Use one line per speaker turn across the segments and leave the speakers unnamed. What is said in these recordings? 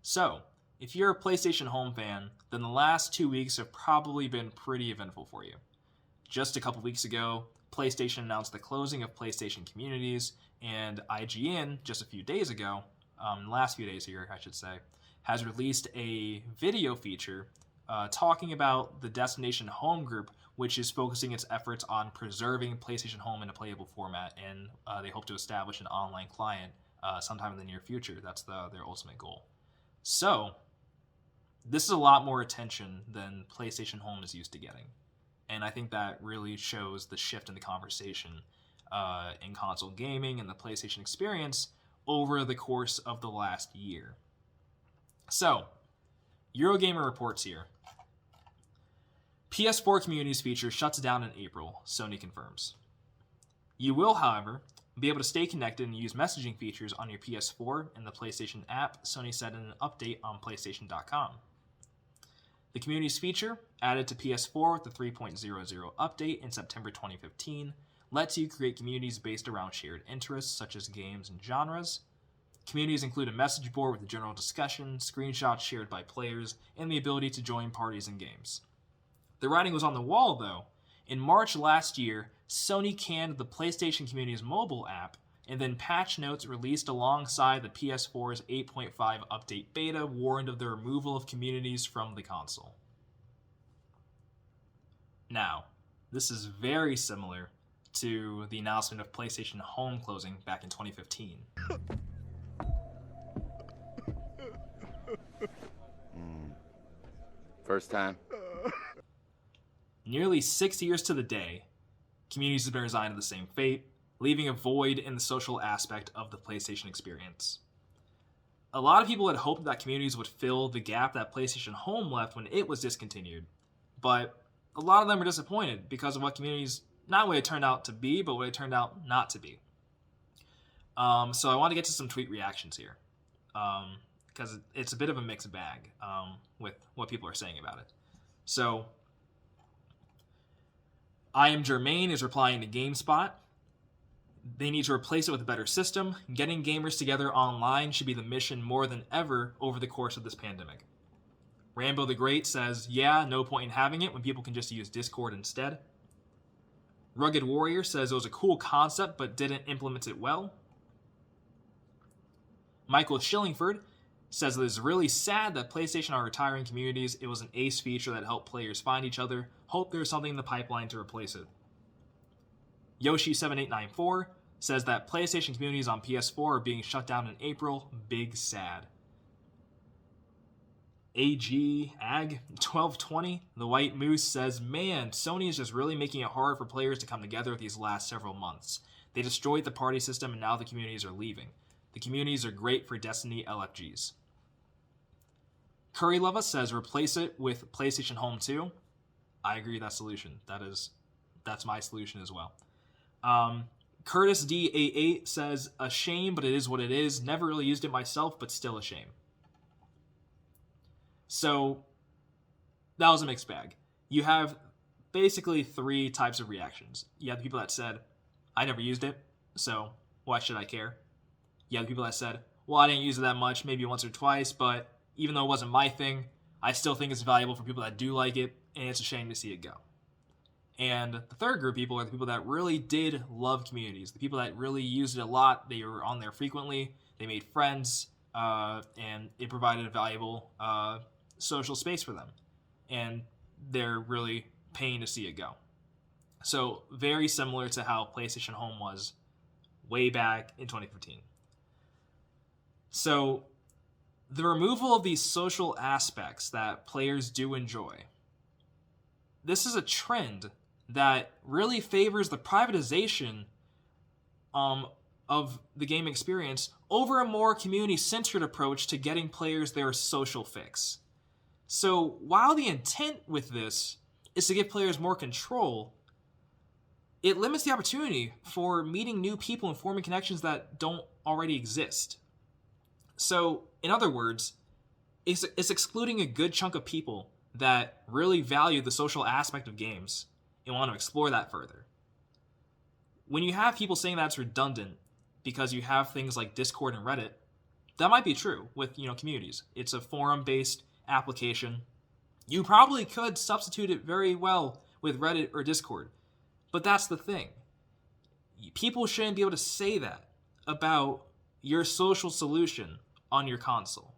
So, if you're a PlayStation Home fan, then the last 2 weeks have probably been pretty eventful for you. Just a couple weeks ago, PlayStation announced the closing of PlayStation communities, and IGN, just a few days ago, last few days here, I should say, has released a video feature talking about the Destination Home group, which is focusing its efforts on preserving PlayStation Home in a playable format, and they hope to establish an online client sometime in the near future. That's their ultimate goal. So, this is a lot more attention than PlayStation Home is used to getting. And I think that really shows the shift in the conversation in console gaming and the PlayStation experience over the course of the last year. So, Eurogamer reports here. PS4 Communities feature shuts down in April, Sony confirms. You will, however, be able to stay connected and use messaging features on your PS4 and the PlayStation app, Sony said in an update on PlayStation.com. The Communities feature, added to PS4 with the 3.00 update in September 2015, lets you create communities based around shared interests such as games and genres. Communities include a message board with general discussion, screenshots shared by players, and the ability to join parties and games. The writing was on the wall, though. In March last year, Sony canned the PlayStation Communities mobile app, and then patch notes released alongside the PS4's 8.5 update beta warned of the removal of communities from the console. Now, this is very similar to the announcement of PlayStation Home closing back in 2015.
First time.
Nearly 6 years to the day, communities have been resigned to the same fate, leaving a void in the social aspect of the PlayStation experience. A lot of people had hoped that communities would fill the gap that PlayStation Home left when it was discontinued, but a lot of them were disappointed because of what communities, not what it turned out to be, but what it turned out not to be. So I want to get to some tweet reactions here, because it's a bit of a mixed bag with what people are saying about it. So, I Am Germain is replying to GameSpot. They need to replace it with a better system. Getting gamers together online should be the mission more than ever over the course of this pandemic. Rambo the Great says, yeah, no point in having it when people can just use Discord instead. Rugged Warrior says it was a cool concept but didn't implement it well. Michael Shillingford says that it's really sad that PlayStation are retiring communities. It was an ace feature that helped players find each other. Hope there's something in the pipeline to replace it. Yoshi7894 says that PlayStation communities on PS4 are being shut down in April. Big sad. AG1220, the White Moose, says, man, Sony is just really making it hard for players to come together these last several months. They destroyed the party system and now the communities are leaving. The communities are great for Destiny LFGs. Curry Lova says replace it with PlayStation Home 2. I agree with that solution. That's my solution as well. Curtis D88 says a shame, but it is what it is. Never really used it myself, but still a shame. So that was a mixed bag. You have basically three types of reactions. You have the people that said, I never used it, so why should I care? You have the people that said, well, I didn't use it that much, maybe once or twice, but even though it wasn't my thing, I still think it's valuable for people that do like it, and it's a shame to see it go. And the third group of people are the people that really did love communities, the people that really used it a lot. They were on there frequently, they made friends, and it provided a valuable social space for them. And they're really paying to see it go. So very similar to how PlayStation Home was way back in 2015. So the removal of these social aspects that players do enjoy, this is a trend that really favors the privatization of the game experience over a more community-centered approach to getting players their social fix. So while the intent with this is to give players more control, it limits the opportunity for meeting new people and forming connections that don't already exist. So, in other words, it's excluding a good chunk of people that really value the social aspect of games and want to explore that further. When you have people saying that's redundant because you have things like Discord and Reddit, That might be true with, communities. It's a forum-based application. You probably could substitute it very well with Reddit or Discord. But that's the thing. People shouldn't be able to say that about your social solution on your console.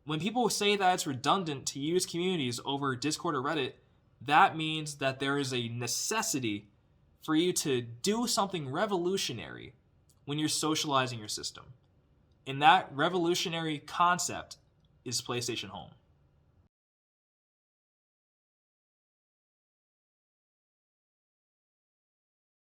When people say that it's redundant to use communities over Discord or Reddit, that means that there is a necessity for you to do something revolutionary when you're socializing your system. And that revolutionary concept is PlayStation Home.